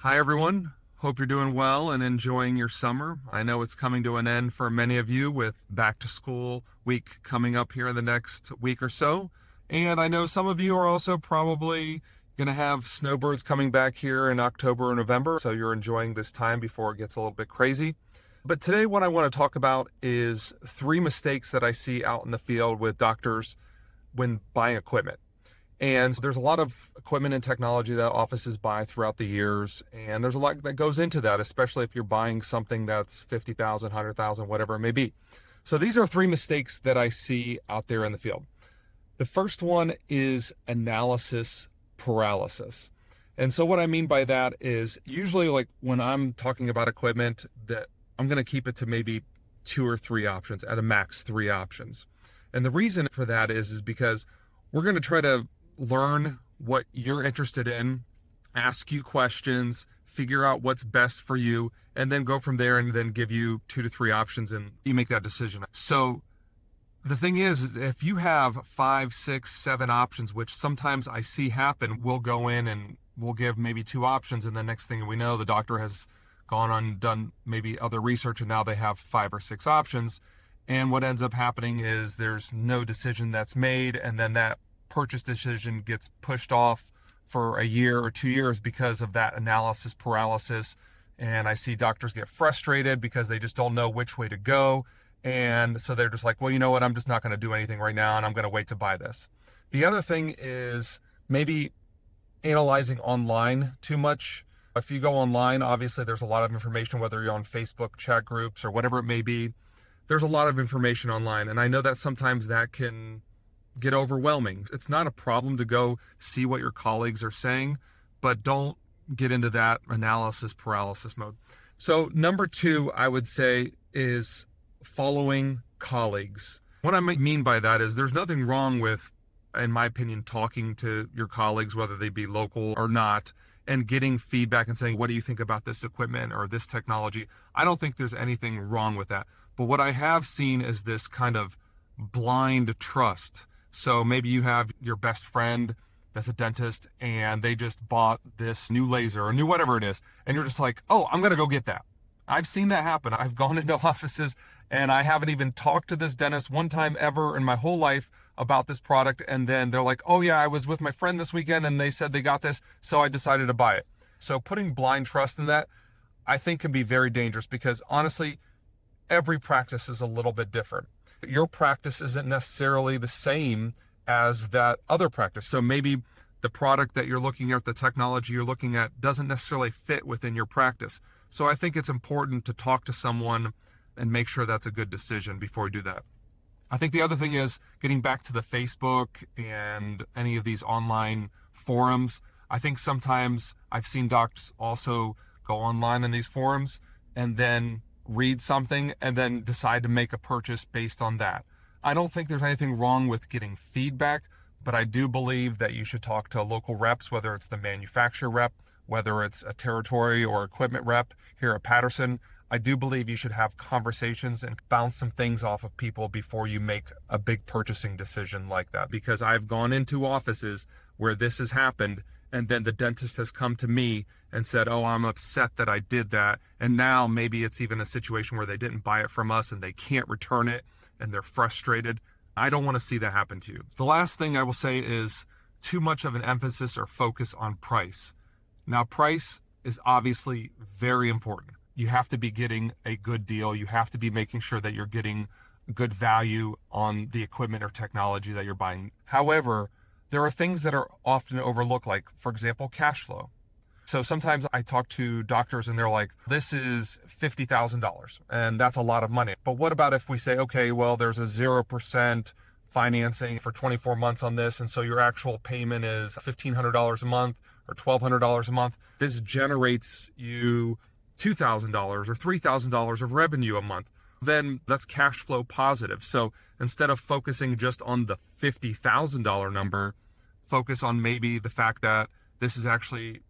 Hi, everyone. Hope you're doing well and enjoying your summer. I know it's coming to an end for many of you with back to school week coming up here in the next week or so. And I know some of you are also probably going to have snowbirds coming back here in October or November. So you're enjoying this time before it gets a little bit crazy. But today, what I want to talk about is 3 mistakes that I see out in the field with doctors when buying equipment. And there's a lot of equipment and technology that offices buy throughout the years. And there's a lot that goes into that, especially if you're buying something that's 50,000, 100,000, whatever it may be. So these are 3 mistakes that I see out there in the field. The first one is analysis paralysis. And so what I mean by that is usually like when I'm talking about equipment that I'm going to keep it to maybe 2 or 3 options, at a max 3 options. And the reason for that is because we're going to try to learn what you're interested in, ask you questions, figure out what's best for you, and then go from there and then give you 2 to 3 options and you make that decision. So the thing is, if you have 5, 6, 7 options, which sometimes I see happen, we'll go in and we'll give maybe 2 options, and the next thing we know, the doctor has gone on and done maybe other research, and now they have 5 or 6 options. And what ends up happening is there's no decision that's made, and then that purchase decision gets pushed off for a year or 2 years because of that analysis paralysis. And I see doctors get frustrated because they just don't know which way to go. And so they're just like, well, you know what? I'm just not going to do anything right now, and I'm going to wait to buy this. The other thing is maybe analyzing online too much. If you go online, obviously there's a lot of information, whether you're on Facebook chat groups or whatever it may be. There's a lot of information online. And I know that sometimes that can get overwhelming. It's not a problem to go see what your colleagues are saying, but don't get into that analysis paralysis mode. So number 2, I would say, is following colleagues. What I mean by that is there's nothing wrong with, in my opinion, talking to your colleagues, whether they be local or not, and getting feedback and saying, what do you think about this equipment or this technology? I don't think there's anything wrong with that. But what I have seen is this kind of blind trust. So maybe you have your best friend that's a dentist and they just bought this new laser or new whatever it is. And you're just like, oh, I'm going to go get that. I've seen that happen. I've gone into offices and I haven't even talked to this dentist one time ever in my whole life about this product. And then they're like, oh yeah, I was with my friend this weekend and they said they got this, so I decided to buy it. So putting blind trust in that, I think, can be very dangerous because honestly, every practice is a little bit different. Your practice isn't necessarily the same as that other practice. So maybe the product that you're looking at, the technology you're looking at, doesn't necessarily fit within your practice. So I think it's important to talk to someone and make sure that's a good decision before you do that. I think the other thing is getting back to the Facebook and any of these online forums. I think sometimes I've seen docs also go online in these forums and then read something and then decide to make a purchase based on that. I don't think there's anything wrong with getting feedback, but I do believe that you should talk to local reps, whether it's the manufacturer rep, whether it's a territory or equipment rep here at Patterson. I do believe you should have conversations and bounce some things off of people before you make a big purchasing decision like that. Because I've gone into offices where this has happened, and then the dentist has come to me and said, oh, I'm upset that I did that. And now maybe it's even a situation where they didn't buy it from us and they can't return it and they're frustrated. I don't want to see that happen to you. The last thing I will say is too much of an emphasis or focus on price. Now, price is obviously very important. You have to be getting a good deal. You have to be making sure that you're getting good value on the equipment or technology that you're buying. However, there are things that are often overlooked, like, for example, cash flow. So sometimes I talk to doctors and they're like, this is $50,000 and that's a lot of money. But what about if we say, okay, well, there's a 0% financing for 24 months on this. And so your actual payment is $1,500 a month or $1,200 a month. This generates you $2,000 or $3,000 of revenue a month. Then that's cash flow positive. So instead of focusing just on the $50,000 number, focus on maybe the fact that this is actually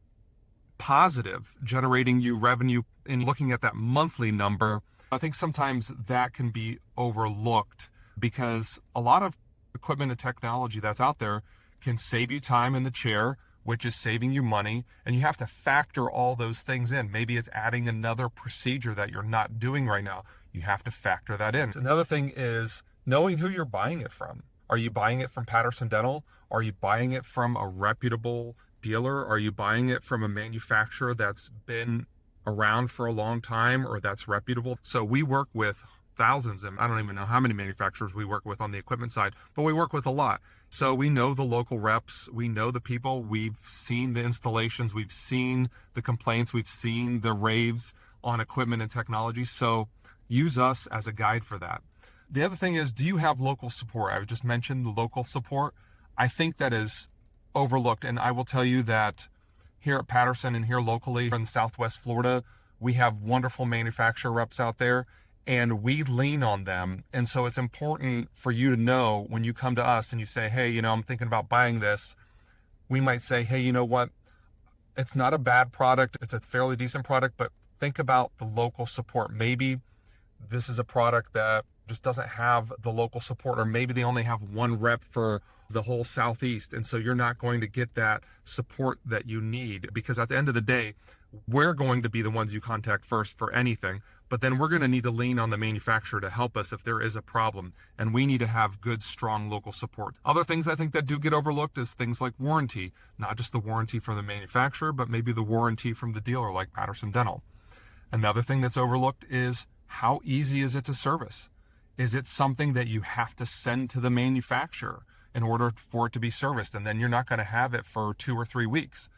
positive, generating you revenue in looking at that monthly number. I think sometimes that can be overlooked because a lot of equipment and technology that's out there can save you time in the chair which is saving you money, and you have to factor all those things in. Maybe it's adding another procedure that you're not doing right now. You have to factor that in. Another thing is knowing who you're buying it from. Are you buying it from Patterson Dental? Are you buying it from a reputable dealer? Are you buying it from a manufacturer that's been around for a long time or that's reputable? So we work with thousands, and I don't even know how many manufacturers we work with on the equipment side, but we work with a lot. So we know the local reps, we know the people, we've seen the installations, we've seen the complaints, we've seen the raves on equipment and technology. So use us as a guide for that. The other thing is, do you have local support? I just mentioned the local support. I think that is overlooked. And I will tell you that here at Patterson and here locally in Southwest Florida, we have wonderful manufacturer reps out there, and we lean on them. And so it's important for you to know when you come to us and you say, hey, I'm thinking about buying this. We might say, hey, you know what? It's not a bad product. It's a fairly decent product, but think about the local support. Maybe this is a product that just doesn't have the local support, or maybe they only have one rep for the whole Southeast. And so you're not going to get that support that you need, because at the end of the day, we're going to be the ones you contact first for anything, but then we're going to need to lean on the manufacturer to help us if there is a problem. And we need to have good, strong local support. Other things I think that do get overlooked is things like warranty, not just the warranty from the manufacturer, but maybe the warranty from the dealer like Patterson Dental. Another thing that's overlooked is how easy is it to service? Is it something that you have to send to the manufacturer in order for it to be serviced, and then you're not going to have it for 2 or 3 weeks?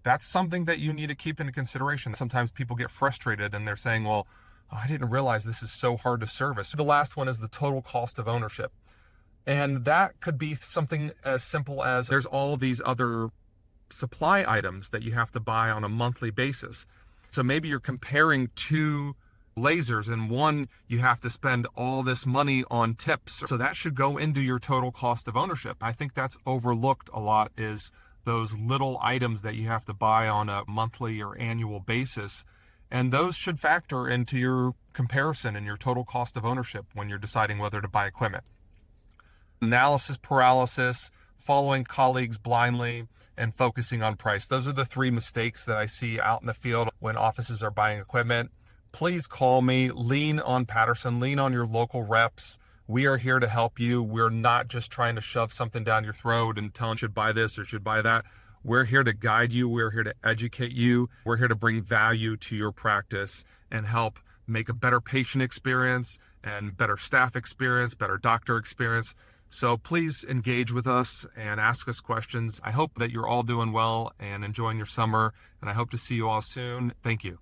That's something that you need to keep into consideration. Sometimes people get frustrated and they're saying, well, I didn't realize this is so hard to service. The last one is the total cost of ownership. And that could be something as simple as there's all these other supply items that you have to buy on a monthly basis. So maybe you're comparing two lasers, and one you have to spend all this money on tips. So that should go into your total cost of ownership. I think that's overlooked a lot, is those little items that you have to buy on a monthly or annual basis. And those should factor into your comparison and your total cost of ownership when you're deciding whether to buy equipment. Analysis paralysis, following colleagues blindly, and focusing on price. Those are the 3 mistakes that I see out in the field when offices are buying equipment. Please call me, lean on Patterson, lean on your local reps. We are here to help you. We're not just trying to shove something down your throat and tell you should buy this or should buy that. We're here to guide you. We're here to educate you. We're here to bring value to your practice and help make a better patient experience and better staff experience, better doctor experience. So please engage with us and ask us questions. I hope that you're all doing well and enjoying your summer, and I hope to see you all soon. Thank you.